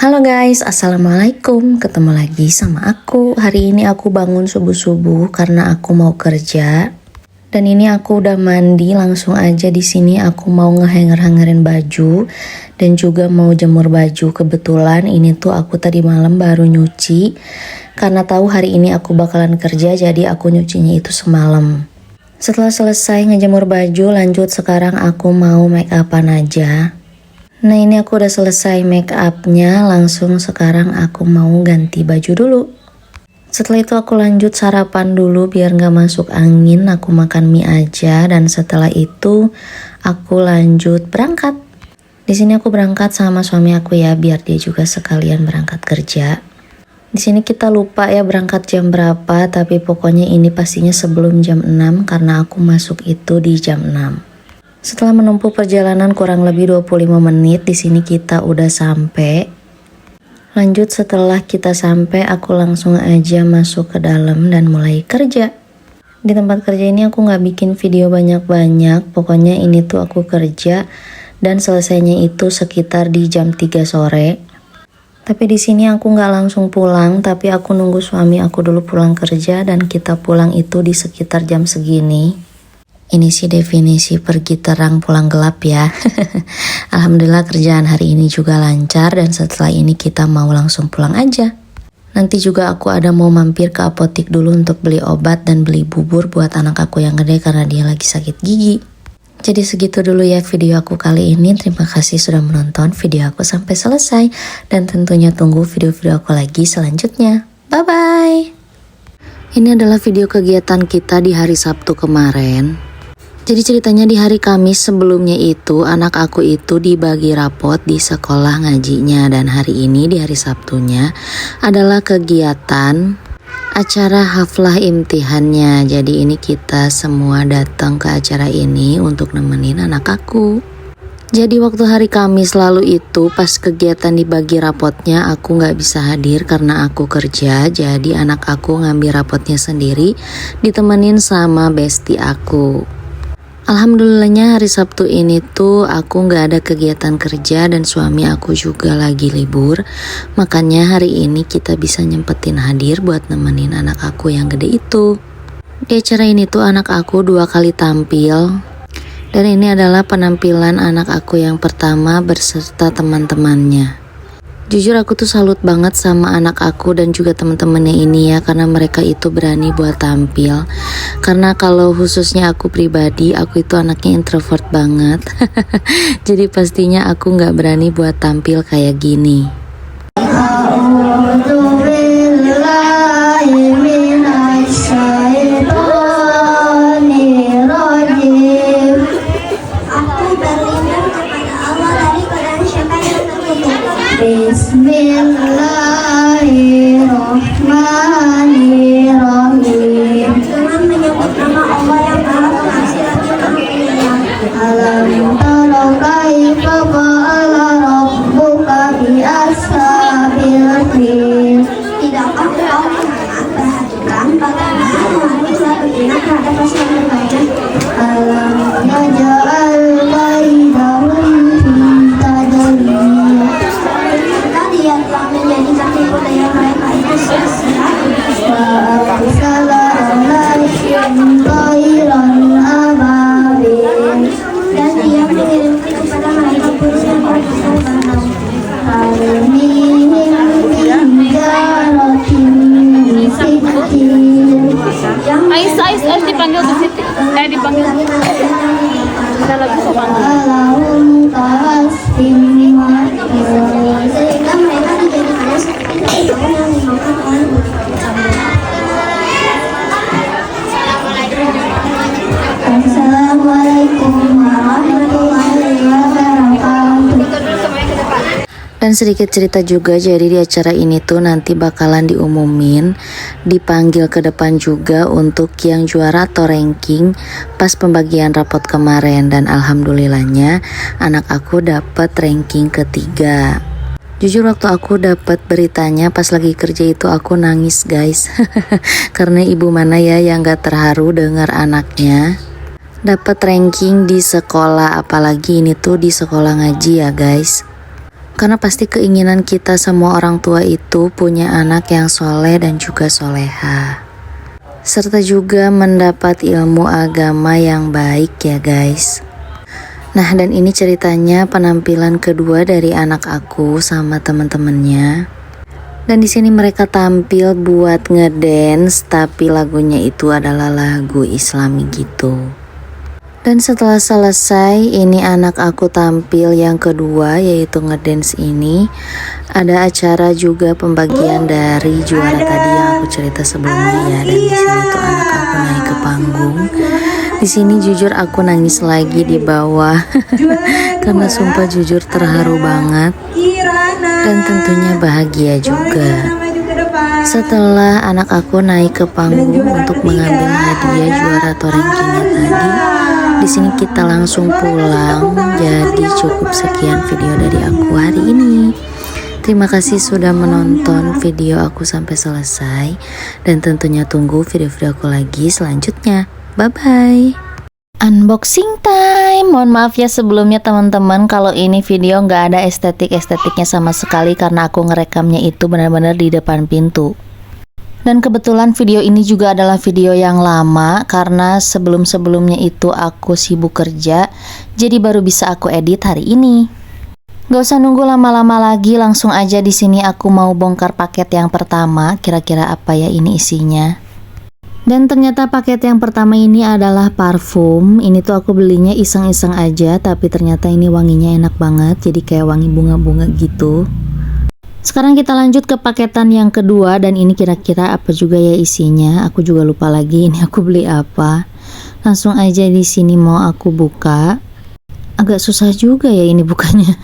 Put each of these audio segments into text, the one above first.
Halo guys, assalamualaikum. Ketemu lagi sama aku. Hari ini aku bangun subuh-subuh karena aku mau kerja. Dan ini aku udah mandi, langsung aja di sini aku mau ngehanger-hangerin baju dan juga mau jemur baju. Kebetulan ini tuh aku tadi malam baru nyuci karena tahu hari ini aku bakalan kerja, jadi aku nyucinya itu semalam. Setelah selesai ngejemur baju, lanjut sekarang aku mau make upan aja. Nah ini aku udah selesai make upnya, langsung sekarang aku mau ganti baju dulu. Setelah itu aku lanjut sarapan dulu biar gak masuk angin, aku makan mie aja dan setelah itu aku lanjut berangkat. Di sini aku berangkat sama suami aku ya, biar dia juga sekalian berangkat kerja. Di sini kita lupa ya berangkat jam berapa, tapi pokoknya ini pastinya sebelum jam 6 karena aku masuk itu di jam 6. Setelah menempuh perjalanan kurang lebih 25 menit, di sini kita udah sampai. Lanjut setelah kita sampai, aku langsung aja masuk ke dalam dan mulai kerja. Di tempat kerja ini aku nggak bikin video banyak-banyak, pokoknya ini tuh aku kerja dan selesainya itu sekitar di jam 3 sore. Tapi di sini aku nggak langsung pulang, tapi aku nunggu suami aku dulu pulang kerja dan kita pulang itu di sekitar jam segini. Ini sih definisi pergi terang pulang gelap ya. Alhamdulillah kerjaan hari ini juga lancar dan setelah ini kita mau langsung pulang aja. Nanti juga aku ada mau mampir ke apotik dulu untuk beli obat dan beli bubur buat anak aku yang gede karena dia lagi sakit gigi. Jadi segitu dulu ya video aku kali ini. Terima kasih sudah menonton video aku sampai selesai. Dan tentunya tunggu video-video aku lagi selanjutnya. Bye-bye. Ini adalah video kegiatan kita di hari Sabtu kemarin. Jadi ceritanya di hari Kamis sebelumnya itu anak aku itu dibagi rapot di sekolah ngajinya, dan hari ini di hari Sabtunya adalah kegiatan acara haflah imtihannya. Jadi ini kita semua datang ke acara ini untuk nemenin anak aku. Jadi waktu hari Kamis lalu itu pas kegiatan dibagi rapotnya aku nggak bisa hadir karena aku kerja. Jadi anak aku ngambil rapotnya sendiri ditemenin sama bestie aku. Alhamdulillahnya hari Sabtu ini tuh aku nggak ada kegiatan kerja dan suami aku juga lagi libur. Makanya hari ini kita bisa nyempetin hadir buat nemenin anak aku yang gede itu. Di acara ini tuh anak aku 2 kali tampil. Dan ini adalah penampilan anak aku yang pertama berserta teman-temannya. Jujur aku tuh salut banget sama anak aku dan juga teman-temannya ini ya, karena mereka itu berani buat tampil. Karena kalau khususnya aku pribadi, aku itu anaknya introvert banget. Jadi pastinya aku nggak berani buat tampil kayak gini. Bismillahirrahmanirrahim. Dengan menyebut nama Allah yang Maha Pengasih lagi Pengampun. Alam tara kaifa fa'ala rabbuka bi ashabil fil. Tidakkah kau memperhatikan bagaimana Tuhan telah bertindak terhadap pasukan bergajah? Alam yaj'al kaidahum fi tadlil. Dia telah menjadikan tipu daya mereka itu sia-sia. Dan dia mengirimkan kepada mereka burung yang berbisa bandau. Ais dipanggil ke situ. Dipanggil. Kita lagi sehingga mereka dijadikannya seperti daun yang dimakan oleh Assalamualaikum warahmatullahi wabarakatuh. Dan sedikit cerita juga, jadi di acara ini tuh nanti bakalan diumumin, dipanggil ke depan juga untuk yang juara atau ranking pas pembagian rapot kemarin. Dan alhamdulillahnya anak aku dapat ranking ketiga. Jujur waktu aku dapat beritanya pas lagi kerja itu aku nangis guys. Karena ibu mana ya yang gak terharu dengar anaknya dapat ranking di sekolah, apalagi ini tuh di sekolah ngaji ya guys. Karena pasti keinginan kita semua orang tua itu punya anak yang soleh dan juga soleha, serta juga mendapat ilmu agama yang baik ya guys. Nah, dan ini ceritanya penampilan kedua dari anak aku sama teman-temannya. Dan di sini mereka tampil buat ngedance, tapi lagunya itu adalah lagu Islami gitu. Dan setelah selesai, ini anak aku tampil yang kedua, yaitu ngedance ini. Ada acara juga pembagian dari juara tadi yang aku cerita sebelumnya ya. Dan di sini tuh anak aku naik ke panggung. Di sini jujur aku nangis lagi di bawah karena sumpah jujur terharu banget dan tentunya bahagia juga. Setelah anak aku naik ke panggung untuk mengambil hadiah juara atau rankingnya tadi, di sini kita langsung pulang. Jadi cukup sekian video dari aku hari ini. Terima kasih sudah menonton video aku sampai selesai, dan tentunya tunggu video-video aku lagi selanjutnya. Bye-bye. Unboxing time. Mohon maaf ya sebelumnya teman-teman kalau ini video nggak ada estetiknya sama sekali karena aku ngerekamnya itu benar-benar di depan pintu. Dan kebetulan video ini juga adalah video yang lama karena sebelum-sebelumnya itu aku sibuk kerja, jadi baru bisa aku edit hari ini. Gak usah nunggu lama-lama lagi, langsung aja di sini aku mau bongkar paket yang pertama. Kira-kira apa ya ini isinya? Dan ternyata paket yang pertama ini adalah parfum. Ini tuh aku belinya iseng-iseng aja, tapi ternyata ini wanginya enak banget, jadi kayak wangi bunga-bunga gitu. Sekarang kita lanjut ke paketan yang kedua, dan ini kira-kira apa juga ya isinya. Aku juga lupa lagi ini aku beli apa. Langsung aja di sini mau aku buka. Agak susah juga ya ini bukanya.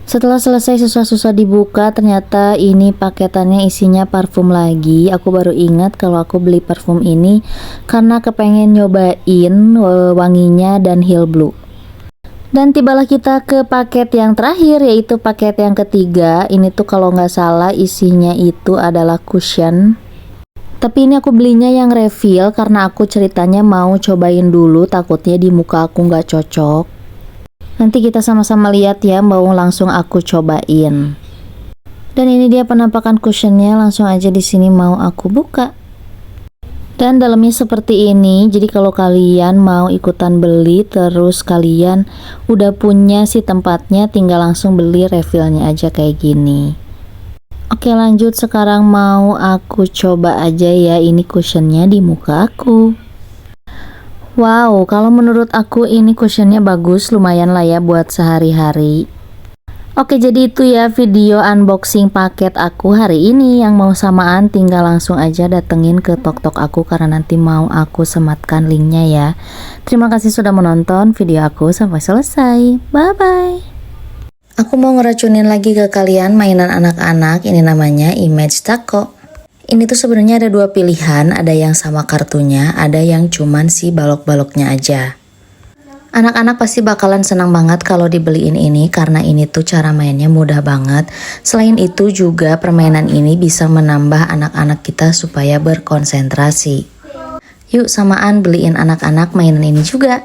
Setelah selesai susah-susah dibuka, ternyata ini paketannya isinya parfum lagi. Aku baru ingat kalau aku beli parfum ini karena kepengen nyobain wanginya dan Heel Blue. Dan tibalah kita ke paket yang terakhir, yaitu paket yang ketiga. Ini tuh kalau nggak salah isinya itu adalah cushion. Tapi ini aku belinya yang refill karena aku ceritanya mau cobain dulu, takutnya di muka aku nggak cocok. Nanti kita sama-sama lihat ya, mau langsung aku cobain. Dan ini dia penampakan cushionnya, langsung aja di sini mau aku buka. Dan dalamnya seperti ini, jadi kalau kalian mau ikutan beli, terus kalian udah punya si tempatnya, tinggal langsung beli refillnya aja kayak gini. Oke lanjut, sekarang mau aku coba aja ya ini cushionnya di muka aku. Wow, kalau menurut aku ini cushionnya bagus, lumayan lah ya buat sehari-hari. Oke, jadi itu ya video unboxing paket aku hari ini. Yang mau samaan tinggal langsung aja datengin ke Tok-Tok aku karena nanti mau aku sematkan linknya ya. Terima kasih sudah menonton video aku sampai selesai. Bye-bye. Aku mau ngeracunin lagi ke kalian mainan anak-anak, ini namanya Image Taco. Ini tuh sebenarnya ada dua pilihan, ada yang sama kartunya, ada yang cuman si balok-baloknya aja. Anak-anak pasti bakalan senang banget kalau dibeliin ini karena ini tuh cara mainnya mudah banget. Selain itu juga permainan ini bisa menambah anak-anak kita supaya berkonsentrasi. Yuk samaan beliin anak-anak mainan ini juga.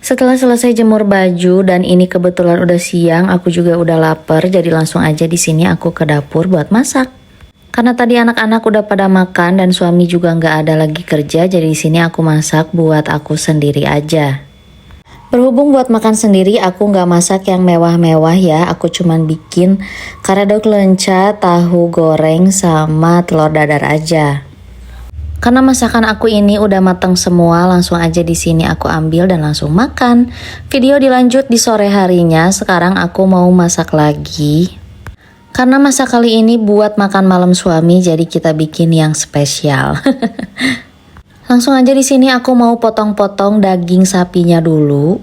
Setelah selesai jemur baju dan ini kebetulan udah siang, aku juga udah lapar, jadi langsung aja di sini aku ke dapur buat masak. Karena tadi anak-anak udah pada makan dan suami juga nggak ada lagi kerja, jadi di sini aku masak buat aku sendiri aja. Berhubung buat makan sendiri, aku nggak masak yang mewah-mewah ya. Aku cuman bikin karedok lenca, tahu goreng, sama telur dadar aja. Karena masakan aku ini udah matang semua, langsung aja di sini aku ambil dan langsung makan. Video dilanjut di sore harinya. Sekarang aku mau masak lagi. Karena masak kali ini buat makan malam suami, jadi kita bikin yang spesial. Langsung aja di sini aku mau potong-potong daging sapinya dulu.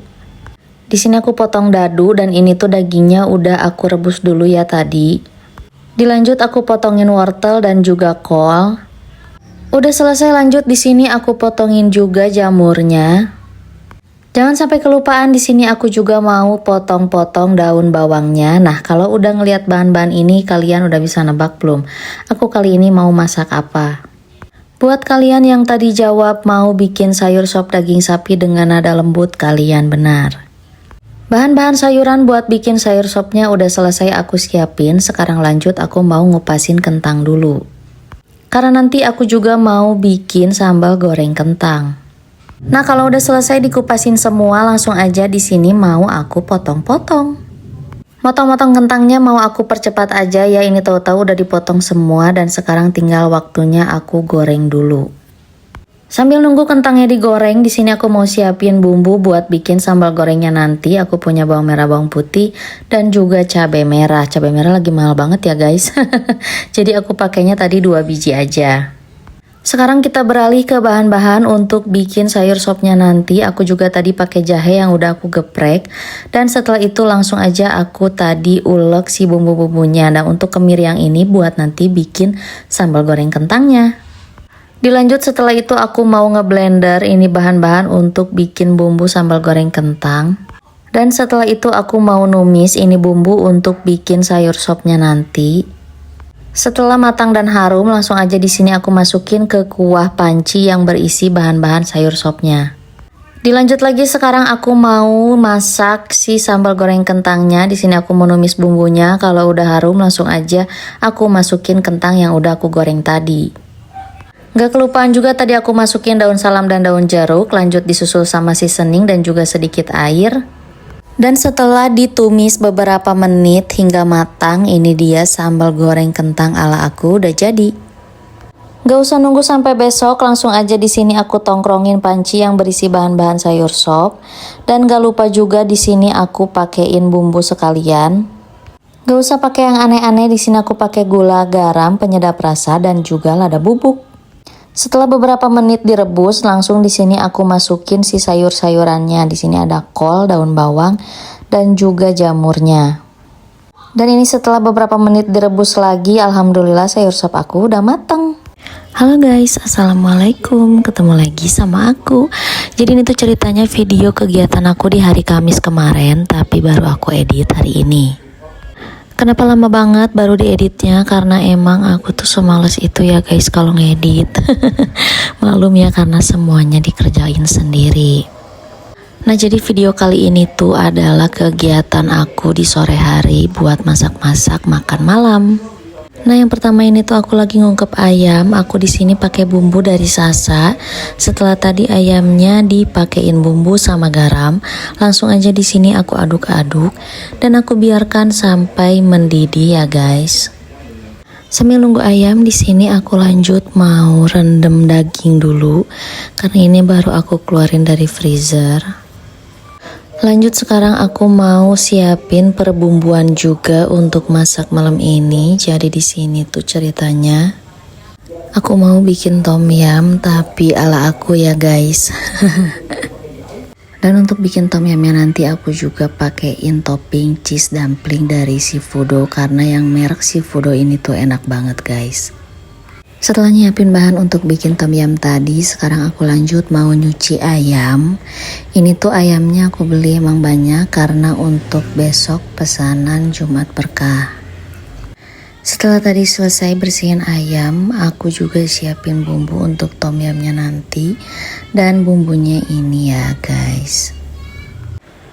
Di sini aku potong dadu dan ini tuh dagingnya udah aku rebus dulu ya tadi. Dilanjut aku potongin wortel dan juga kol. Udah selesai, lanjut di sini aku potongin juga jamurnya. Jangan sampai kelupaan, di sini aku juga mau potong-potong daun bawangnya. Nah, kalau udah ngeliat bahan-bahan ini kalian udah bisa nebak belum? Aku kali ini mau masak apa? Buat kalian yang tadi jawab mau bikin sayur sop daging sapi dengan nada lembut, kalian benar. Bahan-bahan sayuran buat bikin sayur sopnya udah selesai aku siapin. Sekarang lanjut aku mau ngupasin kentang dulu. Karena nanti aku juga mau bikin sambal goreng kentang. Nah, kalau udah selesai dikupasin semua, langsung aja di sini mau aku potong-potong. Motong-motong kentangnya mau aku percepat aja ya, ini tahu-tahu udah dipotong semua dan sekarang tinggal waktunya aku goreng dulu. Sambil nunggu kentangnya digoreng, di sini aku mau siapin bumbu buat bikin sambal gorengnya nanti. Aku punya bawang merah, bawang putih, dan juga cabai merah. Cabai merah lagi mahal banget ya guys. Jadi aku pakainya tadi 2 biji aja. Sekarang kita beralih ke bahan-bahan untuk bikin sayur sopnya nanti. Aku juga tadi pakai jahe yang udah aku geprek. Dan setelah itu langsung aja aku tadi ulek si bumbu-bumbunya. Nah, untuk kemiri yang ini buat nanti bikin sambal goreng kentangnya. Dilanjut setelah itu aku mau ngeblender ini bahan-bahan untuk bikin bumbu sambal goreng kentang. Dan setelah itu aku mau numis ini bumbu untuk bikin sayur sopnya nanti. Setelah matang dan harum, langsung aja di sini aku masukin ke kuah panci yang berisi bahan-bahan sayur sopnya. Dilanjut lagi sekarang aku mau masak si sambal goreng kentangnya. Di sini aku mau numis bumbunya. Kalau udah harum langsung aja aku masukin kentang yang udah aku goreng tadi. Gak kelupaan juga tadi aku masukin daun salam dan daun jeruk, lanjut disusul sama seasoning dan juga sedikit air. Dan setelah ditumis beberapa menit hingga matang, ini dia sambal goreng kentang ala aku udah jadi. Gak usah nunggu sampai besok, langsung aja di sini aku tongkrongin panci yang berisi bahan-bahan sayur sop. Dan gak lupa juga di sini aku pakein bumbu sekalian. Gak usah pakai yang aneh-aneh, di sini aku pakai gula, garam, penyedap rasa dan juga lada bubuk. Setelah beberapa menit direbus, langsung di sini aku masukin si sayur-sayurannya. Di sini ada kol, daun bawang, dan juga jamurnya. Dan ini setelah beberapa menit direbus lagi, alhamdulillah sayur sop aku udah matang. Halo guys, assalamualaikum. Ketemu lagi sama aku. Jadi ini tuh ceritanya video kegiatan aku di hari Kamis kemarin, tapi baru aku edit hari ini. Kenapa lama banget baru dieditnya? Karena emang aku tuh semales itu ya guys kalau ngedit. Maklum ya karena semuanya dikerjain sendiri. Nah, jadi video kali ini tuh adalah kegiatan aku di sore hari buat masak-masak makan malam. Nah, yang pertama ini tuh aku lagi ngungkep ayam. Aku di sini pakai bumbu dari Sasa. Setelah tadi ayamnya dipakein bumbu sama garam, langsung aja di sini aku aduk-aduk dan aku biarkan sampai mendidih ya guys. Sambil nunggu ayam di sini aku lanjut mau rendam daging dulu karena ini baru aku keluarin dari freezer. Lanjut sekarang aku mau siapin perbumbuan juga untuk masak malam ini. Jadi di sini tuh ceritanya aku mau bikin tom yum tapi ala aku ya guys. Dan untuk bikin tom yumnya nanti aku juga pakein topping cheese dumpling dari Seafoodo karena yang merek Seafoodo ini tuh enak banget guys. Setelah nyiapin bahan untuk bikin tom yum tadi, sekarang aku lanjut mau nyuci ayam. Ini tuh ayamnya aku beli emang banyak karena untuk besok pesanan Jumat Berkah. Setelah tadi selesai bersihin ayam, aku juga siapin bumbu untuk tom yumnya nanti. Dan bumbunya ini ya guys.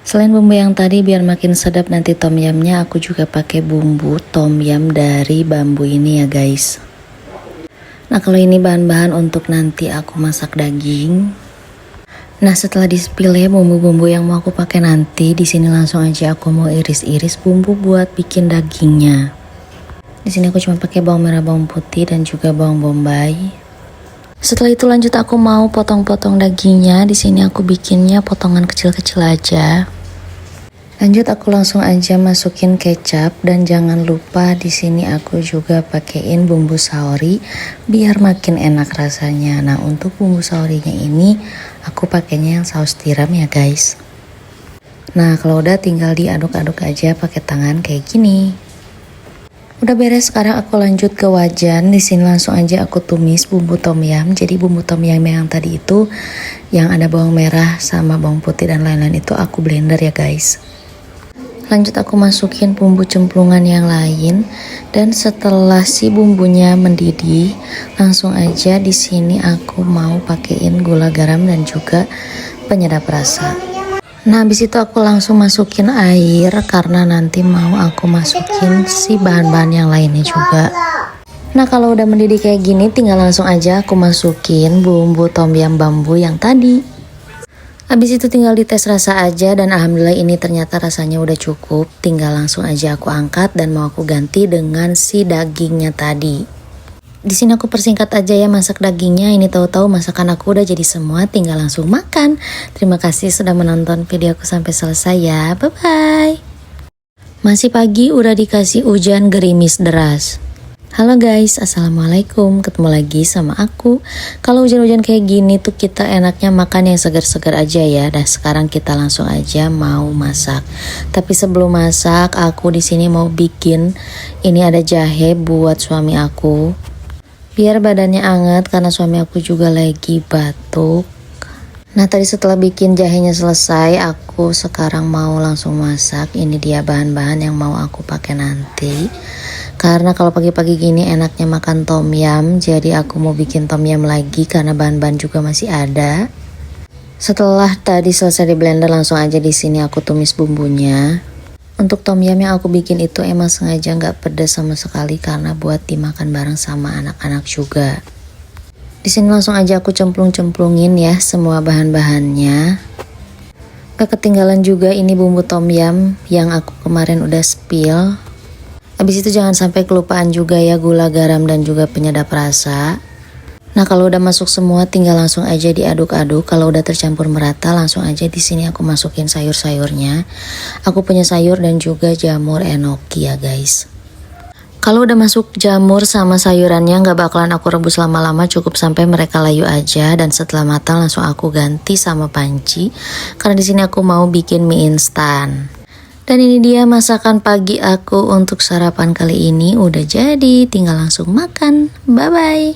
Selain bumbu yang tadi biar makin sedap nanti tom yumnya, aku juga pakai bumbu tom yum dari bambu ini ya guys. Nah, kalau ini bahan-bahan untuk nanti aku masak daging. Nah, setelah di-spill bumbu-bumbu yang mau aku pakai nanti, di sini langsung aja aku mau iris-iris bumbu buat bikin dagingnya. Di sini aku cuma pakai bawang merah, bawang putih dan juga bawang bombay. Setelah itu lanjut aku mau potong-potong dagingnya. Di sini aku bikinnya potongan kecil-kecil aja. Lanjut aku langsung aja masukin kecap dan jangan lupa di sini aku juga pakein bumbu saori biar makin enak rasanya. Nah, untuk bumbu saorinya ini aku pakainya yang saus tiram ya guys. Nah, kalau udah tinggal diaduk-aduk aja pakai tangan kayak gini. Udah beres, sekarang aku lanjut ke wajan. Di sini langsung aja aku tumis bumbu tom yum. Jadi bumbu tom yum yang tadi itu yang ada bawang merah sama bawang putih dan lain-lain itu aku blender ya guys. Lanjut aku masukin bumbu cemplungan yang lain dan setelah si bumbunya mendidih, langsung aja di sini aku mau pakein gula garam dan juga penyedap rasa. Nah, habis itu aku langsung masukin air karena nanti mau aku masukin si bahan-bahan yang lainnya juga. Nah, kalau udah mendidih kayak gini, tinggal langsung aja aku masukin bumbu tom yum bambu yang tadi. Habis itu tinggal dites rasa aja dan alhamdulillah ini ternyata rasanya udah cukup. Tinggal langsung aja aku angkat dan mau aku ganti dengan si dagingnya tadi. Di sini aku persingkat aja ya masak dagingnya. Ini tahu-tahu masakan aku udah jadi semua, tinggal langsung makan. Terima kasih sudah menonton video aku sampai selesai ya. Bye bye. Masih pagi udah dikasih hujan gerimis deras. Halo guys, assalamualaikum. Ketemu lagi sama aku. Kalau hujan-hujan kayak gini tuh kita enaknya makan yang segar-segar aja ya. Dan sekarang kita langsung aja mau masak. Tapi sebelum masak, aku di sini mau bikin ini ada jahe buat suami aku. Biar badannya anget karena suami aku juga lagi batuk. Nah, tadi setelah bikin jahenya selesai, aku sekarang mau langsung masak. Ini dia bahan-bahan yang mau aku pakai nanti. Karena kalau pagi-pagi gini enaknya makan tom yum, jadi aku mau bikin tom yum lagi karena bahan-bahan juga masih ada. Setelah tadi selesai di blender, langsung aja di sini aku tumis bumbunya. Untuk tom yum yang aku bikin itu emang sengaja nggak pedas sama sekali karena buat dimakan bareng sama anak-anak juga. Di sini langsung aja aku cemplung-cemplungin ya semua bahan-bahannya. Gak ketinggalan juga ini bumbu tom yum yang aku kemarin udah spill. Habis itu jangan sampai kelupaan juga ya gula, garam dan juga penyedap rasa. Nah, kalau udah masuk semua tinggal langsung aja diaduk-aduk. Kalau udah tercampur merata langsung aja di sini aku masukin sayur-sayurnya. Aku punya sayur dan juga jamur enoki ya guys. Kalau udah masuk jamur sama sayurannya nggak bakalan aku rebus lama-lama, cukup sampai mereka layu aja. Dan setelah matang langsung aku ganti sama panci karena di sini aku mau bikin mie instan. Dan ini dia masakan pagi aku untuk sarapan kali ini udah jadi, tinggal langsung makan. Bye bye.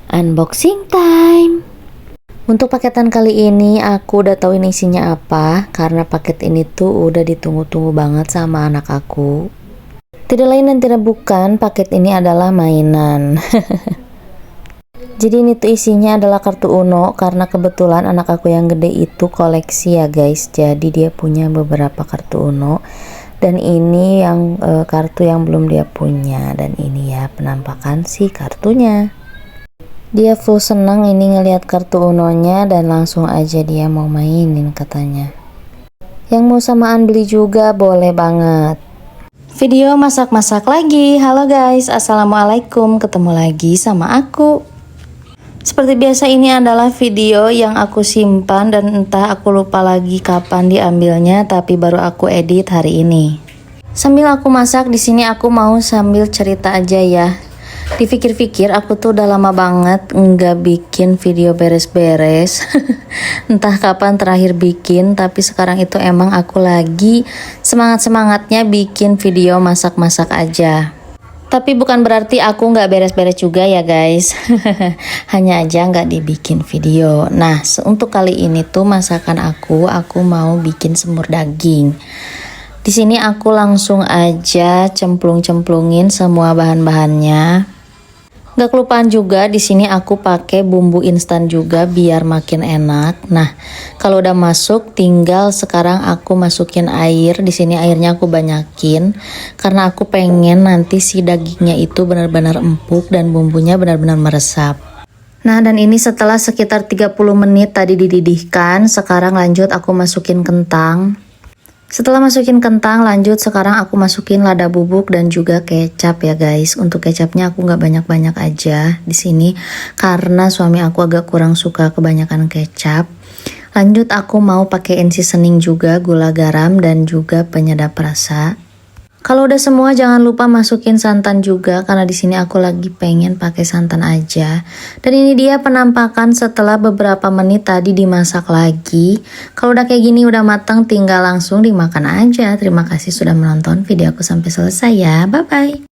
Unboxing time. Untuk paketan kali ini aku udah tahu ini isinya apa karena paket ini tuh udah ditunggu-tunggu banget sama anak aku. Tidak lain dan tidak bukan, paket ini adalah mainan. Jadi ini tuh isinya adalah kartu Uno karena kebetulan anak aku yang gede itu koleksi ya guys. Jadi dia punya beberapa kartu Uno dan ini yang kartu yang belum dia punya. Dan ini ya penampakan si kartunya. Dia full senang ini ngelihat kartu Unonya dan langsung aja dia mau mainin katanya. Yang mau samaan beli juga boleh banget. Video masak-masak lagi. Halo guys, assalamualaikum. Ketemu lagi sama aku. Seperti biasa ini adalah video yang aku simpan dan entah aku lupa lagi kapan diambilnya, tapi baru aku edit hari ini. Sambil aku masak di sini aku mau sambil cerita aja ya. Dipikir-pikir aku tuh udah lama banget nggak bikin video beres-beres. Entah kapan terakhir bikin, tapi sekarang itu emang aku lagi semangat-semangatnya bikin video masak-masak aja. Tapi bukan berarti aku nggak beres-beres juga ya guys. Hanya aja nggak dibikin video. Nah, untuk kali ini tuh masakan aku mau bikin semur daging. Di sini aku langsung aja cemplung-cemplungin semua bahan-bahannya. Gak kelupaan juga di sini aku pakai bumbu instan juga biar makin enak. Nah, kalau udah masuk tinggal sekarang aku masukin air. Di sini airnya aku banyakin karena aku pengen nanti si dagingnya itu benar-benar empuk dan bumbunya benar-benar meresap. Nah, dan ini setelah sekitar 30 menit tadi dididihkan, sekarang lanjut aku masukin kentang. Setelah masukin kentang, lanjut sekarang aku masukin lada bubuk dan juga kecap ya guys. Untuk kecapnya aku nggak banyak-banyak aja di sini karena suami aku agak kurang suka kebanyakan kecap. Lanjut aku mau pakein seasoning juga, gula, garam dan juga penyedap rasa. Kalau udah semua jangan lupa masukin santan juga karena di sini aku lagi pengen pakai santan aja. Dan ini dia penampakan setelah beberapa menit tadi dimasak lagi. Kalau udah kayak gini udah matang tinggal langsung dimakan aja. Terima kasih sudah menonton video aku sampai selesai ya. Bye bye.